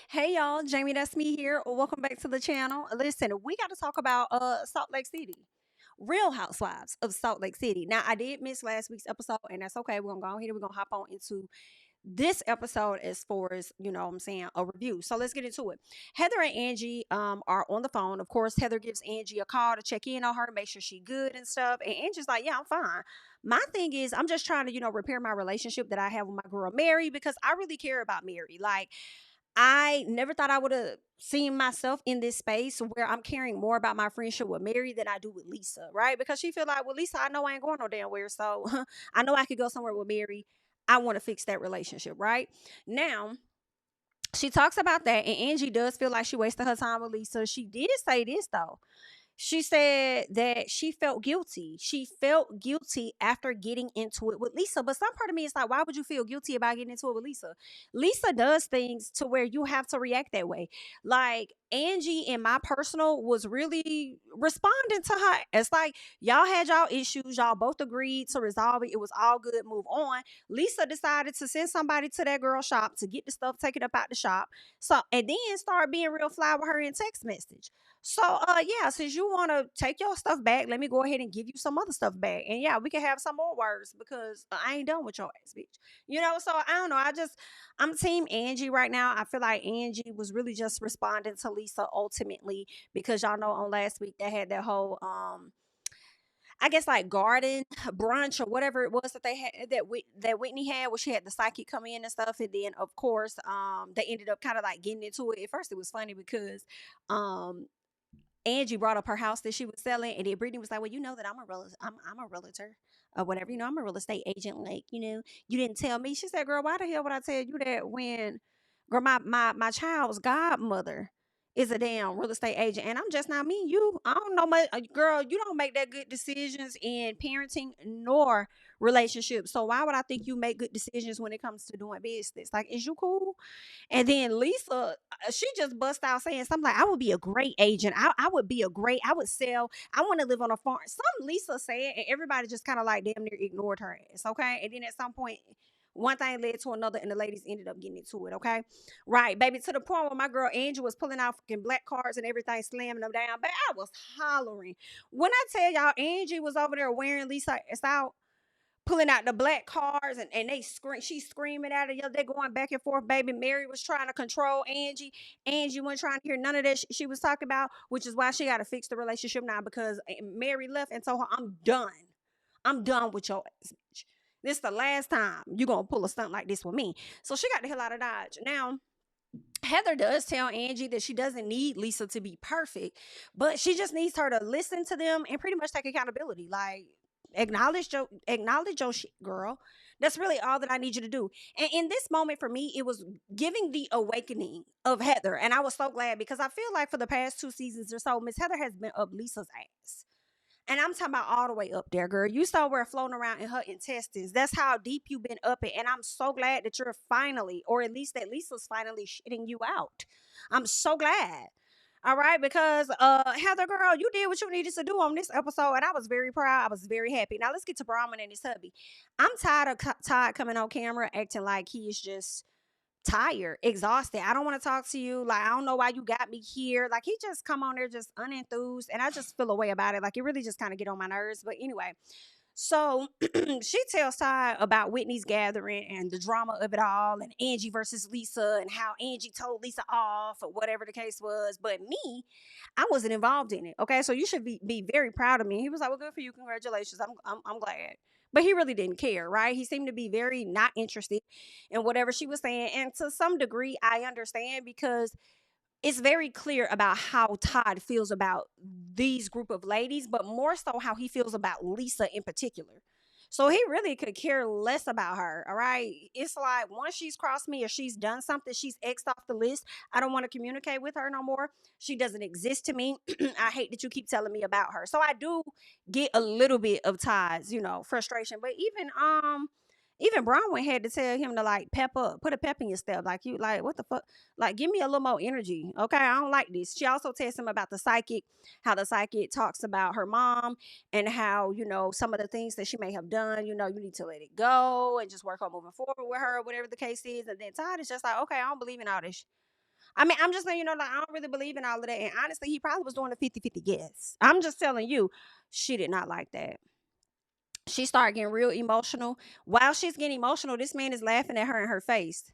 Hey y'all, Jamie, that's me here. Welcome back to the channel. Listen, we got to talk about Salt Lake City. Real Housewives of Salt Lake City. Now, I did miss last week's episode, and that's okay. We're gonna go ahead and we're gonna hop on into this episode as far as what I'm saying, a review. So let's get into it. Heather and Angie are on the phone. Of course, Heather gives Angie a call to check in on her, make sure she good and stuff. And Angie's like, yeah, I'm fine. My thing is, I'm just trying to, repair my relationship that I have with my girl Mary because I really care about Mary. Like, I never thought I would have seen myself in this space where I'm caring more about my friendship with Mary than I do with Lisa, right? Because she feel like, well, Lisa, I know I ain't going no damn where, so I know I could go somewhere with Mary. I want to fix that relationship, right? Now, she talks about that, and Angie does feel like she wasted her time with Lisa. She did say this though. She said that she felt guilty. She felt guilty after getting into it with Lisa. But some part of me is like, why would you feel guilty about getting into it with Lisa? Lisa does things to where you have to react that way. Like Angie in my personal was really responding to her. It's like y'all had y'all issues. Y'all both agreed to resolve it. It was all good. Move on. Lisa decided to send somebody to that girl shop to get the stuff taken up out the shop. So and then start being real fly with her in text message. So yeah, since you want to take your stuff back, let me go ahead and give you some other stuff back. And yeah, we can have some more words because I ain't done with your ass, bitch. So I don't know. I'm team Angie right now. I feel like Angie was really just responding to Lisa ultimately because y'all know on last week they had that whole I guess like garden brunch or whatever it was that they had that Whitney had, where she had the psychic come in and stuff, and then of course they ended up kind of like getting into it. At first, it was funny because um Angie brought up her house that she was selling, and then Brittany was like, "Well, you know that I'm a realtor, or whatever. I'm a real estate agent. Like, you didn't tell me." She said, "Girl, why the hell would I tell you that when, girl, my child's godmother is a damn real estate agent, and I'm just not me. You, I don't know much, girl. You don't make that good decisions in parenting nor relationships. So why would I think you make good decisions when it comes to doing business? Like, is you cool?" And then Lisa, she just bust out saying something like, "I would be a great agent. I would be a great, I would sell. I want to live on a farm." Some Lisa said, and everybody just kind of like damn near ignored her ass. Okay. And then at some point, one thing led to another, and the ladies ended up getting into it. Okay. Right, baby. To the point where my girl Angie was pulling out fucking black cards and everything, slamming them down. But I was hollering. When I tell y'all, Angie was over there wearing Lisa out, pulling out the black cars, and they scream, she's screaming at her. They're going back and forth. Baby Mary was trying to control Angie. Angie wasn't trying to hear none of that she was talking about, which is why she got to fix the relationship now, because Mary left and told her, I'm done with your ass, bitch. This the last time you gonna pull a stunt like this with me. So she got the hell out of Dodge. Now Heather does tell Angie that she doesn't need Lisa to be perfect, but she just needs her to listen to them and pretty much take accountability. Like, acknowledge your shit, girl. That's really all that I need you to do. And in this moment for me, it was giving the awakening of Heather. And I was so glad because I feel like for the past 2 seasons or so, Miss Heather has been up Lisa's ass. And I'm talking about all the way up there, girl. You saw where floating around in her intestines. That's how deep you've been up it. And I'm so glad that you're finally, or at least that Lisa's finally shitting you out. I'm so glad. All right, because Heather, girl, you did what you needed to do on this episode, and I was very proud. I was very happy. Now let's get to Bronwyn and his hubby. I'm tired of Todd coming on camera acting like he is just tired, exhausted. I don't want to talk to you. Like, I don't know why you got me here. Like, he just come on there just unenthused, and I just feel a way about it. Like, it really just kind of get on my nerves. But anyway, so she tells Todd about Whitney's gathering and the drama of it all, and Angie versus Lisa, and how Angie told Lisa off, or whatever the case was. But me, I wasn't involved in it. Okay, so you should be very proud of me. He was like, "Well, good for you. Congratulations. I'm glad." But he really didn't care, right? He seemed to be very not interested in whatever she was saying. And to some degree, I understand because it's very clear about how Todd feels about these group of ladies, but more so how he feels about Lisa in particular. So he really could care less about her. All right. It's like once she's crossed me or she's done something, she's X'd off the list. I don't want to communicate with her no more. She doesn't exist to me. I hate that you keep telling me about her. So I do get a little bit of Todd's, frustration. But even Bronwyn had to tell him to like pep up, put a pep in your step. Like, you like, what the fuck? Like, give me a little more energy. Okay. I don't like this. She also tells him about the psychic, how the psychic talks about her mom and how, some of the things that she may have done, you need to let it go and just work on moving forward with her, whatever the case is. And then Todd is just like, okay, I don't believe in all this. I mean, I'm just letting you know, like, I don't really believe in all of that. And honestly, he probably was doing a 50-50 guess. I'm just telling you, she did not like that. She started getting real emotional. While she's getting emotional, this man is laughing at her in her face.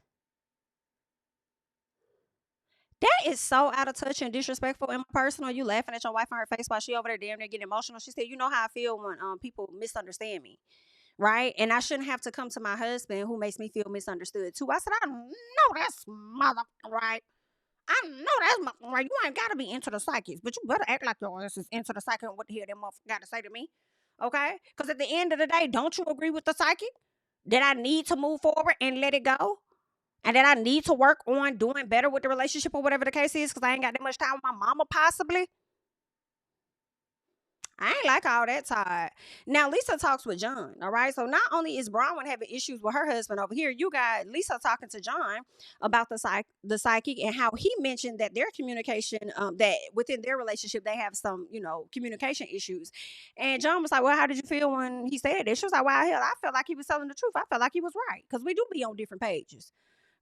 That is so out of touch and disrespectful and personal. You laughing at your wife in her face while she over there damn near getting emotional. She said, "You know how I feel when people misunderstand me, right? And I shouldn't have to come to my husband who makes me feel misunderstood too." I said, "I know that's mother right. I know that's right. You ain't gotta be into the psychics, but you better act like your ass is into the psychic and what the hell that motherfucker got to say to me, okay? Because at the end of the day, don't you agree with the psychic that I need to move forward and let it go?" And that I need to work on doing better with the relationship or whatever the case is because I ain't got that much time with my mama, possibly. I ain't like all that, Todd. Now, Lisa talks with John, all right? So not only is Bronwyn having issues with her husband over here, you got Lisa talking to John about the psychic and how he mentioned that their communication, that within their relationship, they have some, communication issues. And John was like, "Well, how did you feel when he said it?" She was like, "Well, hell, I felt like he was telling the truth. I felt like he was right because we do be on different pages."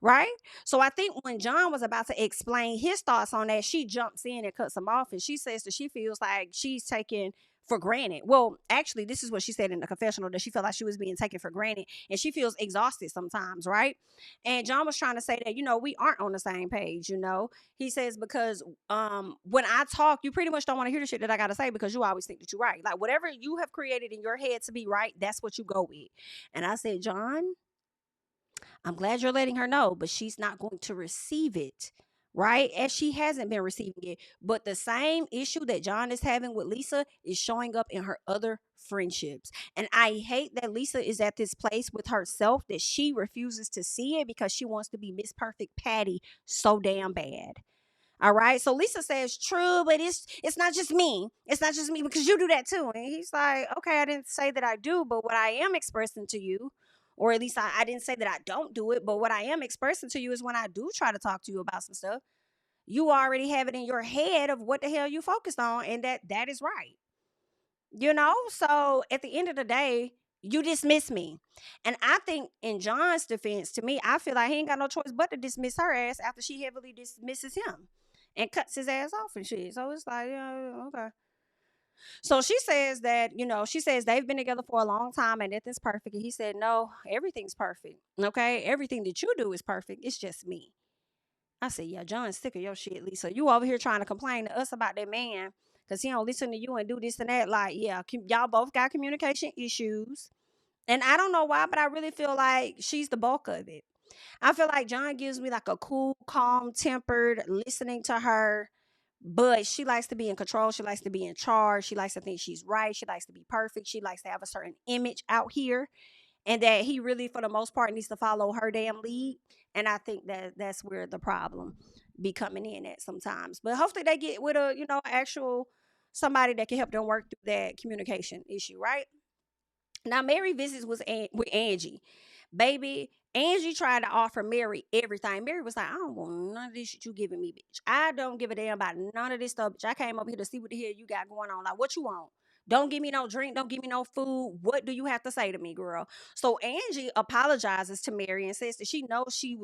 Right? So I think when John was about to explain his thoughts on that, she jumps in and cuts him off. And she says that she feels like she's taken for granted. Well, actually, this is what she said in the confessional, that she felt like she was being taken for granted and she feels exhausted sometimes, right? And John was trying to say that, we aren't on the same page. He says, because when I talk, you pretty much don't want to hear the shit that I gotta say because you always think that you're right. Like whatever you have created in your head to be right, that's what you go with. And I said, "John, I'm glad you're letting her know, but she's not going to receive it." Right? As she hasn't been receiving it. But the same issue that John is having with Lisa is showing up in her other friendships. And I hate that Lisa is at this place with herself that she refuses to see it because she wants to be Miss Perfect Patty so damn bad. All right. So Lisa says, "True, but it's not just me. It's not just me because you do that too." And he's like, "Okay, I didn't say that I do, but what I am expressing to you, or at least I didn't say that I don't do it, but what I am expressing to you is when I do try to talk to you about some stuff, you already have it in your head of what the hell you focused on, and that is right." So at the end of the day, you dismiss me. And I think in John's defense, to me, I feel like he ain't got no choice but to dismiss her ass after she heavily dismisses him and cuts his ass off and shit. So it's like, yeah, okay. So she says that, she says they've been together for a long time and nothing's perfect. And he said, "No, everything's perfect. Okay. Everything that you do is perfect. It's just me." I said, "Yeah, John's sick of your shit, Lisa. You over here trying to complain to us about that man because he don't listen to you and do this and that." Like, yeah, y'all both got communication issues. And I don't know why, but I really feel like she's the bulk of it. I feel like John gives me like a cool, calm tempered listening to her, but she likes to be in control. She likes to be in charge. She likes to think she's right. She likes to be perfect. She likes to have a certain image out here, and that he really, for the most part, needs to follow her damn lead. And I think that that's where the problem be coming in at sometimes. But hopefully they get with a, actual somebody that can help them work through that communication issue, right? Now, Mary visits with Angie. Baby, Angie tried to offer Mary everything. Mary was like, "I don't want none of this shit you giving me, bitch. I don't give a damn about none of this stuff, bitch. I came up here to see what the hell you got going on. Like, what you want? Don't give me no drink. Don't give me no food. What do you have to say to me, girl?" So Angie apologizes to Mary and says that she knows she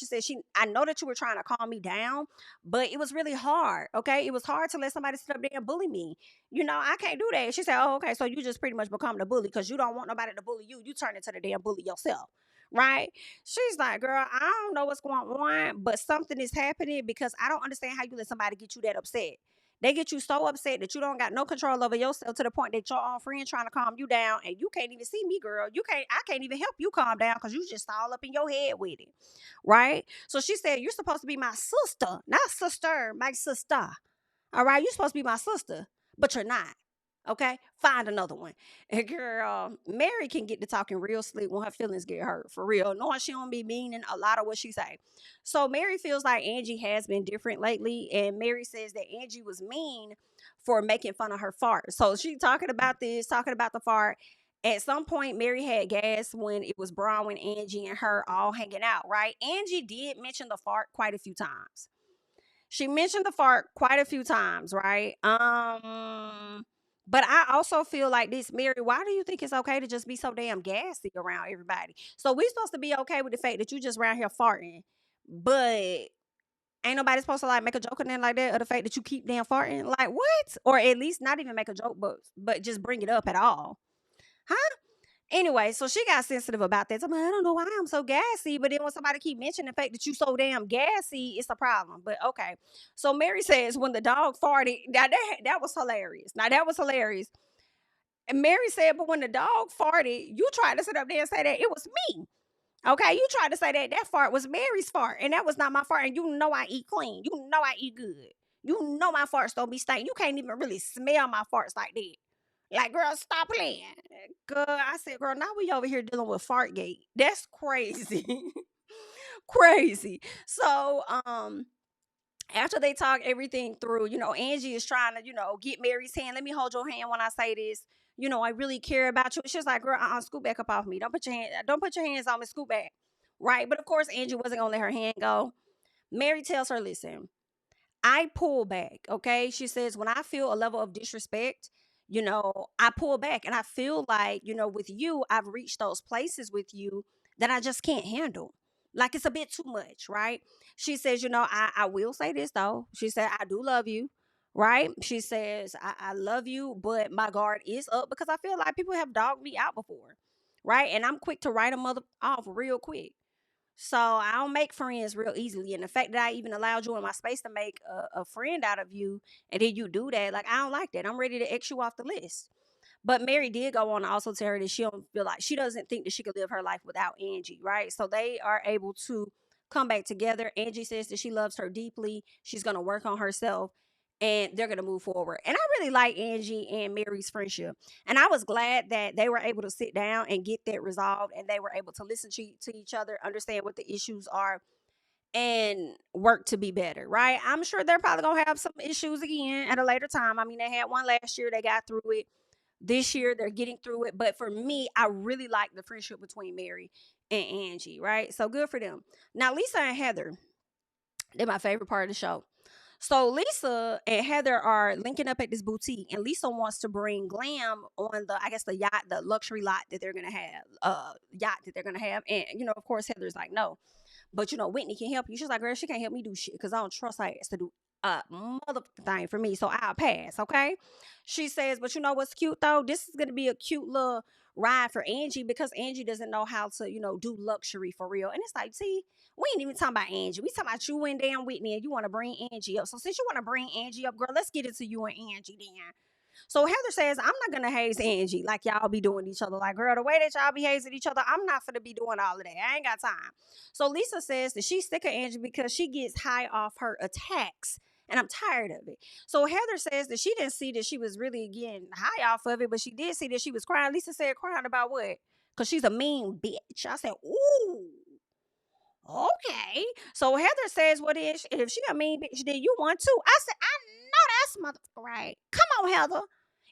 said, "I know that you were trying to calm me down, but it was really hard. Okay. It was hard to let somebody sit up there and bully me. I can't do that." She said, "Oh, okay. So you just pretty much become the bully because you don't want nobody to bully you. You turn into the damn bully yourself." Right? She's like, "Girl, I don't know what's going on, but something is happening because I don't understand how you let somebody get you that upset. They get you so upset that you don't got no control over yourself to the point that your own friend trying to calm you down and you can't even see me, girl. I can't even help you calm down because you just all up in your head with it." Right? So she said, "You're supposed to be my sister, not sister, my sister. All right, you're supposed to be my sister, but you're not. Okay, find another one." And girl, Mary can get to talking real slick when her feelings get hurt for real, knowing she don't be meaning a lot of what she say. So Mary feels like Angie has been different lately, and Mary says that Angie was mean for making fun of her fart. So she talking about this, talking about the fart. At some point, Mary had gas when it was Bronwyn, Angie, and her all hanging out. Right? Angie did mention the fart quite a few times. She mentioned the fart quite a few times, right? But I also feel like this, Mary, why do you think it's okay to just be so damn gassy around everybody? So we supposed to be okay with the fact that you just around here farting, but Ain't nobody supposed to like make a joke or nothing like that, or the fact that you keep damn farting. Like what? Or at least not even make a joke, but just bring it up at all. Huh? Anyway, so she got sensitive about that. I'm like, I don't know why I'm so gassy, but then when somebody keep mentioning the fact that you so damn gassy, it's a problem. But okay. So Mary says when the dog farted, now that was hilarious. Now that was hilarious. And Mary said, but when the dog farted, you tried to sit up there and say that it was me. Okay, you tried to say that fart was Mary's fart, and that was not my fart. And you know I eat clean. You know I eat good. You know my farts don't be stank. You can't even really smell my farts like that. Like, girl, stop playing. Girl, I said, girl, now we over here dealing with Fartgate. That's crazy. Crazy. So, after they talk everything through, Angie is trying to, get Mary's hand. Let me hold your hand when I say this. I really care about you. She's like, girl, scoot back up off me. Don't put your hands on me, scoot back. Right. But of course, Angie wasn't gonna let her hand go. Mary tells her, listen, I pull back. Okay. She says, when I feel a level of disrespect, I pull back, and I feel like, with you, I've reached those places with you that I just can't handle. Like it's a bit too much, right? She says, I will say this though. She said, I do love you, right? She says, I love you, but my guard is up because I feel like people have dogged me out before, right? And I'm quick to write a mother off real quick. So I don't make friends real easily. And the fact that I even allowed you in my space to make a friend out of you, and then you do that, like, I don't like that. I'm ready to X you off the list. But Mary did go on to also tell her that she doesn't think that she could live her life without Angie, right? So they are able to come back together. Angie says that she loves her deeply. She's going to work on herself, and they're going to move forward. And I really like Angie and Mary's friendship. And I was glad that they were able to sit down and get that resolved, and they were able to listen to each other, understand what the issues are, and work to be better, right? I'm sure they're probably going to have some issues again at a later time. I mean, they had one last year, they got through it. This year, they're getting through it. But for me, I really like the friendship between Mary and Angie, right? So good for them. Now, Lisa and Heather, they're my favorite part of the show. So Lisa and Heather are linking up at this boutique, and Lisa wants to bring glam on the, I guess, the yacht, the luxury lot that they're gonna have, yacht that they're gonna have. And of course, Heather's like, no, but Whitney can help you. She's like, girl, she can't help me do shit because I don't trust her ass to do a motherfucking thing for me. So I'll pass, okay? She says, but you know what's cute though? This is gonna be a cute little ride for Angie because Angie doesn't know how to, do luxury for real. And it's like, see, we ain't even talking about Angie. We talking about you and damn Whitney, and you want to bring Angie up. So since you want to bring Angie up, girl, let's get into you and Angie then. So Heather says, I'm not gonna haze Angie like y'all be doing each other. Like, girl, the way that y'all be hazing each other, I'm not gonna be doing all of that. I ain't got time. So Lisa says that she's sick of Angie because she gets high off her attacks. And I'm tired of it. So Heather says that she didn't see that she was really getting high off of it, but she did see that she was crying. Lisa said, crying about what? Because she's a mean bitch. I said, ooh. Okay. So Heather says, what is if she a mean bitch, then you want to? I said, I know that's motherfucker right. Come on, Heather.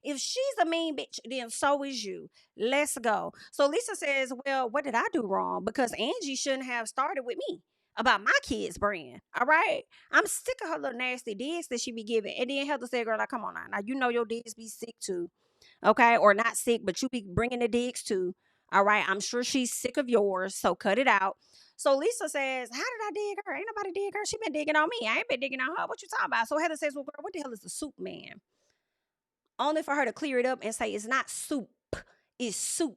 If she's a mean bitch, then so is you. Let's go. So Lisa says, well, what did I do wrong? Because Angie shouldn't have started with me about my kids' brand. All right. I'm sick of her little nasty digs that she be giving. And then Heather said, girl, like, come on now. Now, you know your digs be sick too. Okay. Or not sick, but you be bringing the digs too. All right. I'm sure she's sick of yours. So cut it out. So Lisa says, how did I dig her? Ain't nobody dig her. She been digging on me. I ain't been digging on her. What you talking about? So Heather says, well, girl, what the hell is the soup man? Only for her to clear it up and say it's not soup, it's suit.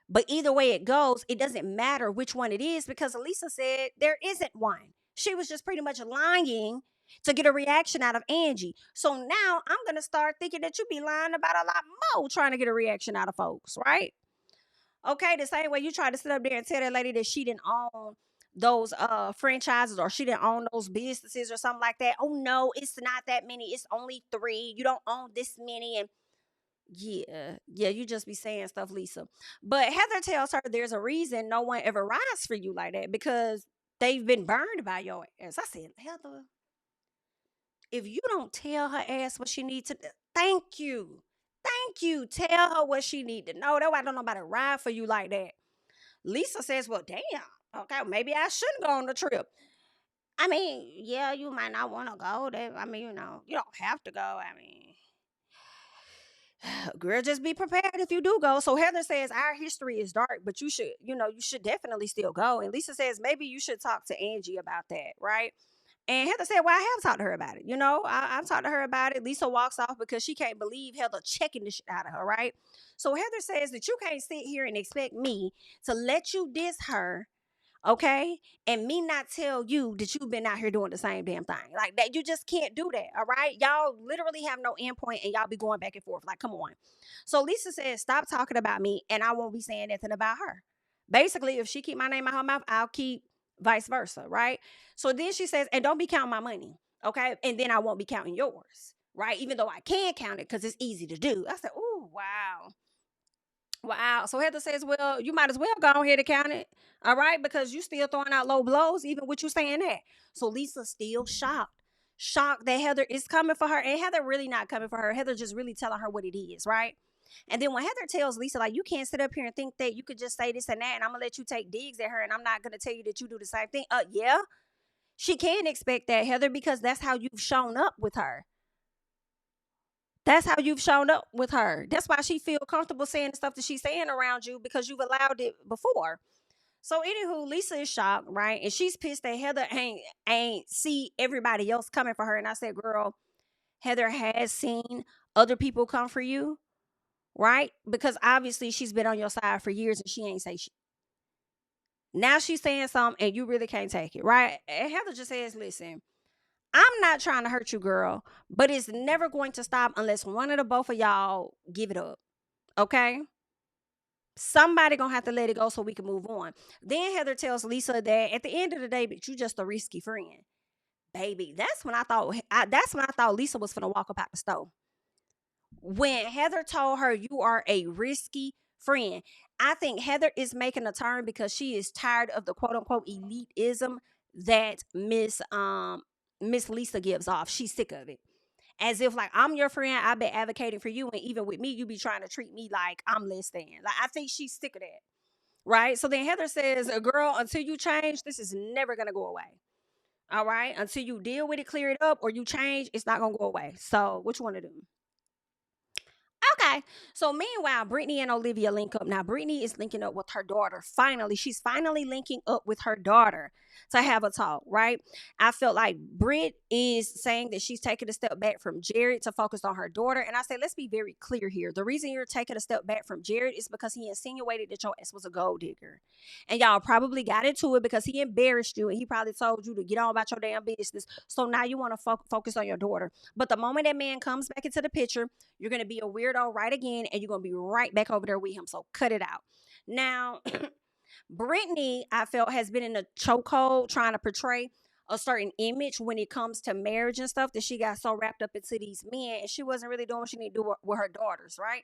But either way it goes, it doesn't matter which one it is because Lisa said there isn't one. She was just pretty much lying to get a reaction out of Angie. So now I'm going to start thinking that you be lying about a lot more trying to get a reaction out of folks, right? Okay, the same way you try to sit up there and tell that lady that she didn't own those franchises or she didn't own those businesses or something like that. Oh no, it's not that many. It's only 3. You don't own this many. And yeah, you just be saying stuff, Lisa. But Heather tells her there's a reason no one ever rides for you like that because they've been burned by your ass. I said, Heather, if you don't tell her ass what she needs to, thank you. Thank you. Tell her what she need to know. That's why don't nobody ride for you like that. Lisa says, well, damn. Okay, maybe I shouldn't go on the trip. I mean, yeah, you might not want to go. I mean, you don't have to go. I mean, girl, just be prepared if you do go. So Heather says our history is dark, but you should definitely still go. And Lisa says maybe you should talk to Angie about that, right? And Heather said, well, I have talked to her about it. I've talked to her about it. Lisa walks off because she can't believe Heather checking the shit out of her, right? So Heather says that you can't sit here and expect me to let you diss her, okay? And me not tell you that you've been out here doing the same damn thing. Like that, you just can't do that, all right? Y'all literally have no endpoint and y'all be going back and forth. Like, come on. So Lisa says, stop talking about me and I won't be saying nothing about her. Basically, if she keep my name out her mouth, I'll keep vice versa, right? So then she says, and don't be counting my money, okay? And then I won't be counting yours, right? Even though I can count it because it's easy to do. I said, oh, wow. Wow. So Heather says, well, you might as well go ahead and count it. All right. Because you still throwing out low blows, even with you saying that. So Lisa's still shocked. Shocked that Heather is coming for her. And Heather really not coming for her. Heather just really telling her what it is, right? And then when Heather tells Lisa, like, you can't sit up here and think that you could just say this and that, and I'm gonna let you take digs at her, and I'm not gonna tell you that you do the same thing. Yeah. She can expect that, Heather, because that's how you've shown up with her. That's how you've shown up with her. That's why she feel comfortable saying the stuff that she's saying around you because you've allowed it before. So anywho, Lisa is shocked, right? And she's pissed that Heather ain't see everybody else coming for her. And I said, girl, Heather has seen other people come for you, right? Because obviously she's been on your side for years and she ain't say shit. Now she's saying something and you really can't take it, right? And Heather just says, listen, I'm not trying to hurt you, girl, but it's never going to stop unless one of the both of y'all give it up. Okay? Somebody gonna have to let it go so we can move on. Then Heather tells Lisa that at the end of the day, but you just a risky friend. Baby, that's when I thought Lisa was gonna walk up out the stove. When Heather told her you are a risky friend, I think Heather is making a turn because she is tired of the quote unquote elitism that Miss Lisa gives off. She's sick of it. As if like I'm your friend, I've been advocating for you, and even with me, you be trying to treat me like I'm less than. Like I think she's sick of that. Right? So then Heather says, girl, until you change, this is never gonna go away. All right. Until you deal with it, clear it up, or you change, it's not gonna go away. So what you want to do? Okay. So meanwhile, Britney and Olivia link up. Now, Britney is linking up with her daughter. Finally, she's finally linking up with her daughter to have a talk, right? I felt like Brit is saying that she's taking a step back from Jared to focus on her daughter. And I say, let's be very clear here. The reason you're taking a step back from Jared is because he insinuated that your ex was a gold digger. And y'all probably got into it because he embarrassed you and he probably told you to get on about your damn business. So now you want to focus on your daughter. But the moment that man comes back into the picture, you're going to be a weirdo right again and you're going to be right back over there with him. So cut it out. Now, Britney, I felt, has been in a chokehold trying to portray a certain image when it comes to marriage and stuff that she got so wrapped up into these men and she wasn't really doing what she needed to do with her daughters, right?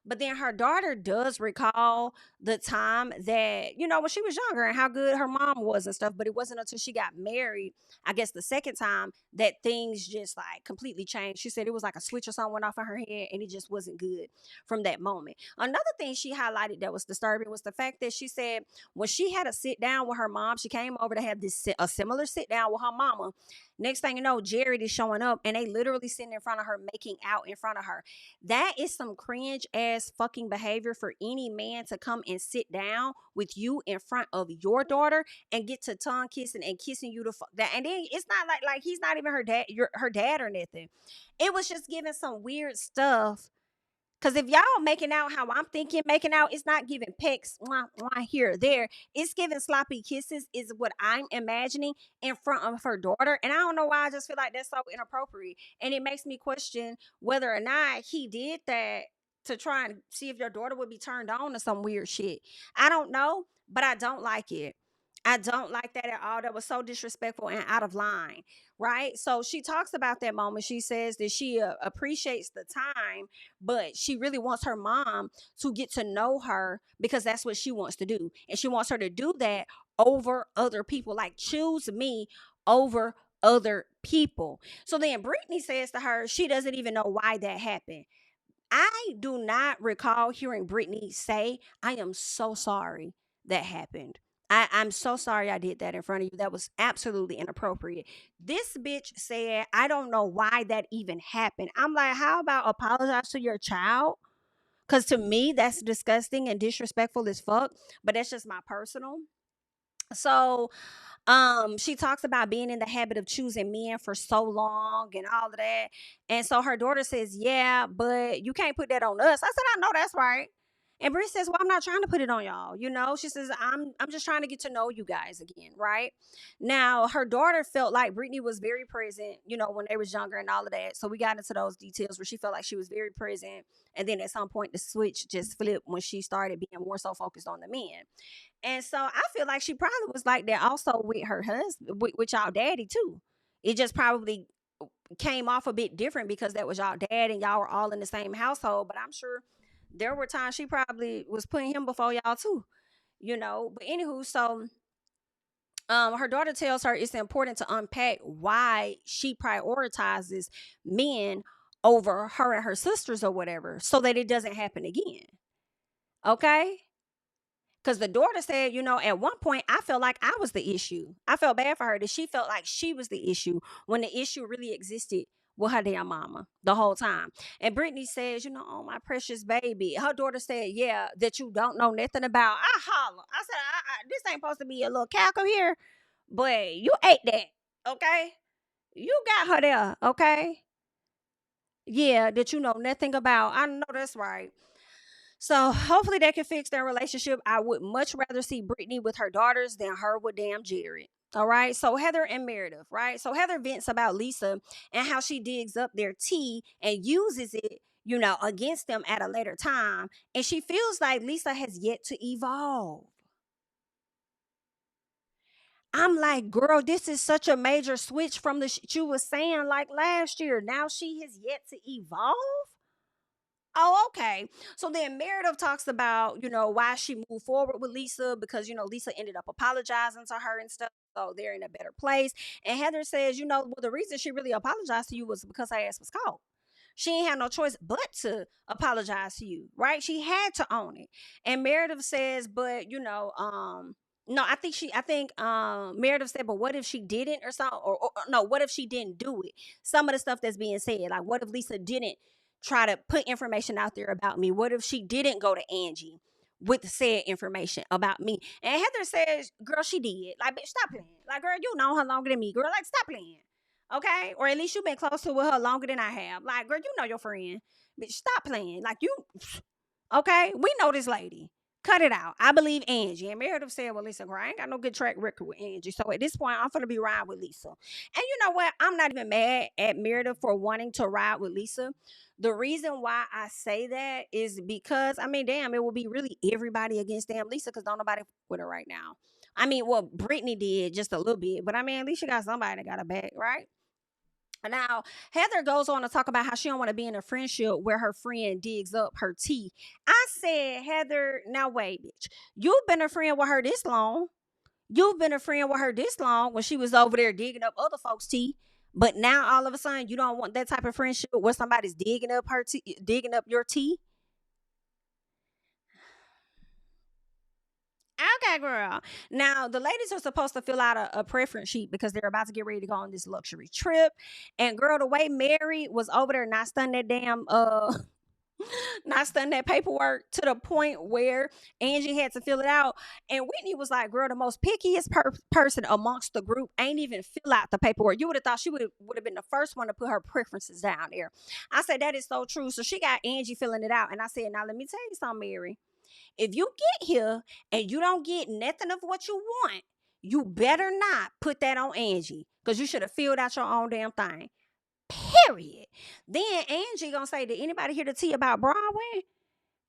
But then her daughter does recall the time that, when she was younger and how good her mom was and stuff. But it wasn't until she got married, I guess the second time, that things just like completely changed. She said it was like a switch or something went off in her head and it just wasn't good from that moment. Another thing she highlighted that was disturbing was the fact that she said when she had a sit down with her mom, she came over to have a similar sit down with her mama. Next thing you know, Jared is showing up and they literally sitting in front of her, making out in front of her. That is some cringe ass fucking behavior for any man to come and sit down with you in front of your daughter and get to tongue kissing and kissing you that. And then it's not like he's not even her dad or nothing. It was just giving some weird stuff. Because if y'all making out how I'm thinking making out, it's not giving pecks here or there. It's giving sloppy kisses is what I'm imagining in front of her daughter. And I don't know why I just feel like that's so inappropriate. And it makes me question whether or not he did that to try and see if your daughter would be turned on to some weird shit. I don't know, but I don't like it. I don't like that at all. That was so disrespectful and out of line, right? So she talks about that moment. She says that she appreciates the time, but she really wants her mom to get to know her because that's what she wants to do. And she wants her to do that over other people. Like, choose me over other people. So then Britney says to her, she doesn't even know why that happened. I do not recall hearing Britney say, I am so sorry that happened. I'm so sorry I did that in front of you. That was absolutely inappropriate. This bitch said, I don't know why that even happened. I'm like, how about apologize to your child? Because to me, that's disgusting and disrespectful as fuck. But that's just my personal. So She talks about being in the habit of choosing men for so long and all of that. And so her daughter says, "Yeah, but you can't put that on us." I said, "I know that's right." And Bree says, "Well, I'm not trying to put it on y'all. You know," she says, I'm just trying to get to know you guys again, right?" Now, her daughter felt like Britney was very present, when they was younger and all of that. So we got into those details where she felt like she was very present. And then at some point the switch just flipped when she started being more so focused on the men. And so I feel like she probably was like that also with her husband, with y'all daddy too. It just probably came off a bit different because that was y'all dad and y'all were all in the same household. But I'm sure there were times she probably was putting him before y'all too. But anywho, so her daughter tells her it's important to unpack why she prioritizes men over her and her sisters or whatever so that it doesn't happen again. Okay? Because the daughter said, at one point, I felt like I was the issue. I felt bad for her that she felt like she was the issue when the issue really existed with her damn mama the whole time. And Brittany says, "Oh, my precious baby." Her daughter said, "Yeah, that you don't know nothing about." I holler. I said, "This ain't supposed to be a little cackle here, but you ate that, okay? You got her there, okay? Yeah, that you know nothing about." I know that's right. So hopefully they can fix their relationship. I would much rather see Brittany with her daughters than her with damn Jared. All right. So Heather and Meredith, right? So Heather vents about Lisa and how she digs up their tea and uses it, against them at a later time. And she feels like Lisa has yet to evolve. I'm like, girl, this is such a major switch from the shit you was saying like last year. Now she has yet to evolve. Oh, okay. So then Meredith talks about, why she moved forward with Lisa because, Lisa ended up apologizing to her and stuff. So they're in a better place. And Heather says, well, the reason she really apologized to you was because her ass was caught. She ain't had no choice but to apologize to you, right? She had to own it. And Meredith says, but, no, I think Meredith said, but what if she didn't or something? Or no, what if she didn't do it? Some of the stuff that's being said, like what if Lisa didn't try to put information out there about me? What if she didn't go to Angie with the said information about me? And Heather says, girl, she did. Like, bitch, stop playing. Like, girl, you know her longer than me. Girl, like, stop playing. Okay? Or at least you've been close to with her longer than I have. Like, girl, you know your friend. Bitch, stop playing. Like, you, okay? We know this lady. Cut it out. I believe Angie. And Meredith said, well, listen, girl, I ain't got no good track record with Angie. So at this point, I'm going to be riding with Lisa. And you know what? I'm not even mad at Meredith for wanting to ride with Lisa. The reason why I say that is because, I mean, damn, it will be really everybody against damn Lisa because don't nobody with her right now. I mean, well, Brittany did just a little bit, but I mean, at least she got somebody that got her back, right? Now, Heather goes on to talk about how she don't want to be in a friendship where her friend digs up her tea. I said, Heather, now wait, bitch. You've been a friend with her this long. You've been a friend with her this long when she was over there digging up other folks' tea. But now all of a sudden you don't want that type of friendship where somebody's digging up her tea, digging up your tea. Okay, girl. Now the ladies are supposed to fill out a preference sheet because they're about to get ready to go on this luxury trip. And girl, the way Mary was over there not stunning that damn not studying that paperwork to the point where Angie had to fill it out. And Whitney was like, girl, the most pickiest person amongst the group ain't even fill out the paperwork. You would have thought she would have been the first one to put her preferences down there. I said, that is so true. So she got Angie filling it out. And I said, now let me tell you something, Mary. If you get here and you don't get nothing of what you want, you better not put that on Angie because you should have filled out your own damn thing. Period. Then Angie gonna say, did anybody hear the tea about Bronwyn?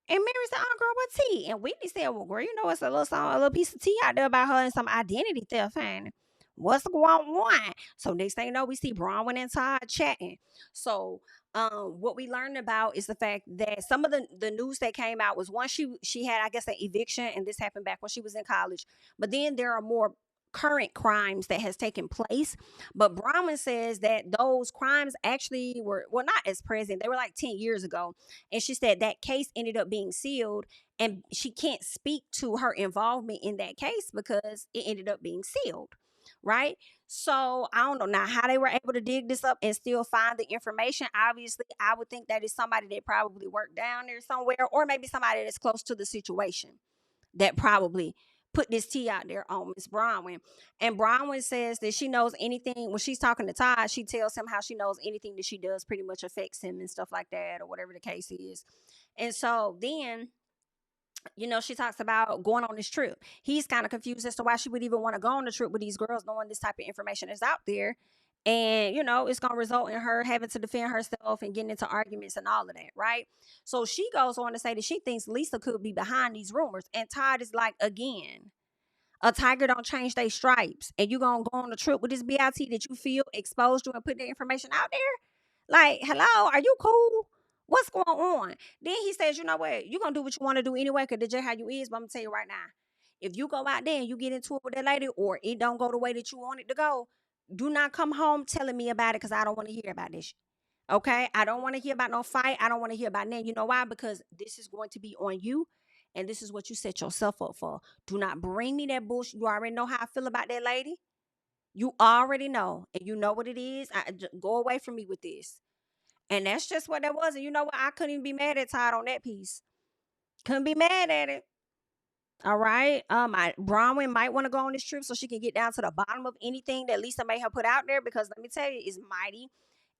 And Mary said, oh, girl, what tea? And Whitney said, well, girl, it's a little song, a little piece of tea out there about her and some identity theft, honey. What's going on? So next thing you know, we see Bronwyn and Todd chatting. So what we learned about is the fact that some of the news that came out was one, she had, I guess, an eviction, and this happened back when she was in college. But then there are more current crimes that has taken place. But Bronwyn says that those crimes actually were, well, not as present. They were like 10 years ago. And she said that case ended up being sealed, and she can't speak to her involvement in that case because it ended up being sealed. Right. So I don't know now how they were able to dig this up and still find the information. Obviously, I would think that is somebody that probably worked down there somewhere, or maybe somebody that's close to the situation that probably put this tea out there on Miss Bronwyn. And Bronwyn says that she knows anything. When she's talking to Todd, she tells him how she knows anything that she does pretty much affects him and stuff like that, or whatever the case is. And so then, she talks about going on this trip. He's kind of confused as to why she would even want to go on the trip with these girls, knowing this type of information is out there. And, it's going to result in her having to defend herself and getting into arguments and all of that, right? So she goes on to say that she thinks Lisa could be behind these rumors. And Todd is like, again, a tiger don't change their stripes. And you going to go on a trip with this BIT that you feel exposed to and put that information out there? Like, hello, are you cool? What's going on? Then he says, you know what? You're going to do what you want to do anyway, because that's just how you is. But I'm going to tell you right now, if you go out there and you get into it with that lady, or it don't go the way that you want it to go, do not come home telling me about it, because I don't want to hear about this shit. Okay? I don't want to hear about no fight. I don't want to hear about that. You know why? Because this is going to be on you, and this is what you set yourself up for. Do not bring me that bullshit. You already know how I feel about that lady. You already know, and you know what it is. Go away from me with this. And that's just what that was. And you know what? I couldn't even be mad at Todd on that piece. Couldn't be mad at it. All right. Bronwyn might want to go on this trip so she can get down to the bottom of anything that Lisa may have put out there, because let me tell you, it's mighty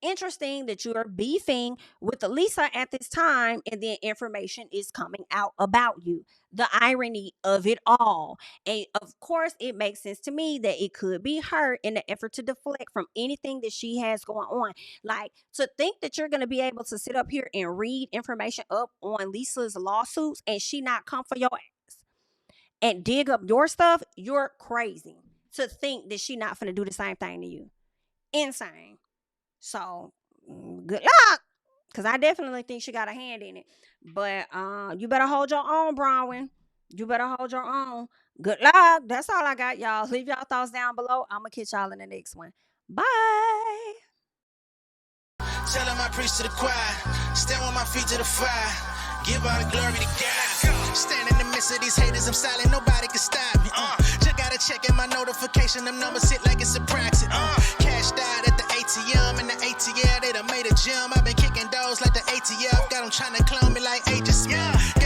interesting that you are beefing with Lisa at this time, and then information is coming out about you. The irony of it all. And of course, it makes sense to me that it could be her in the effort to deflect from anything that she has going on. Like, to think that you're going to be able to sit up here and read information up on Lisa's lawsuits and she not come for your ass and dig up your stuff, you're crazy. To think that she not finna do the same thing to you. Insane. So, good luck, because I definitely think she got a hand in it. But you better hold your own, Bronwyn. You better hold your own. Good luck. That's all I got, y'all. Leave y'all thoughts down below. I'm going to catch y'all in the next one. Bye. Tell them I preach to the choir. Stand with my feet to the fire. Give all the glory to God. Stand in the midst of these haters. I'm silent. Nobody can stop me. Just got to check in my notification. Them numbers hit like it's a proxy. Cash died at the ATM. And the ATL, they done made a gym. I've been kicking doors like the ATF. Got them trying to clone me like Agent Smith.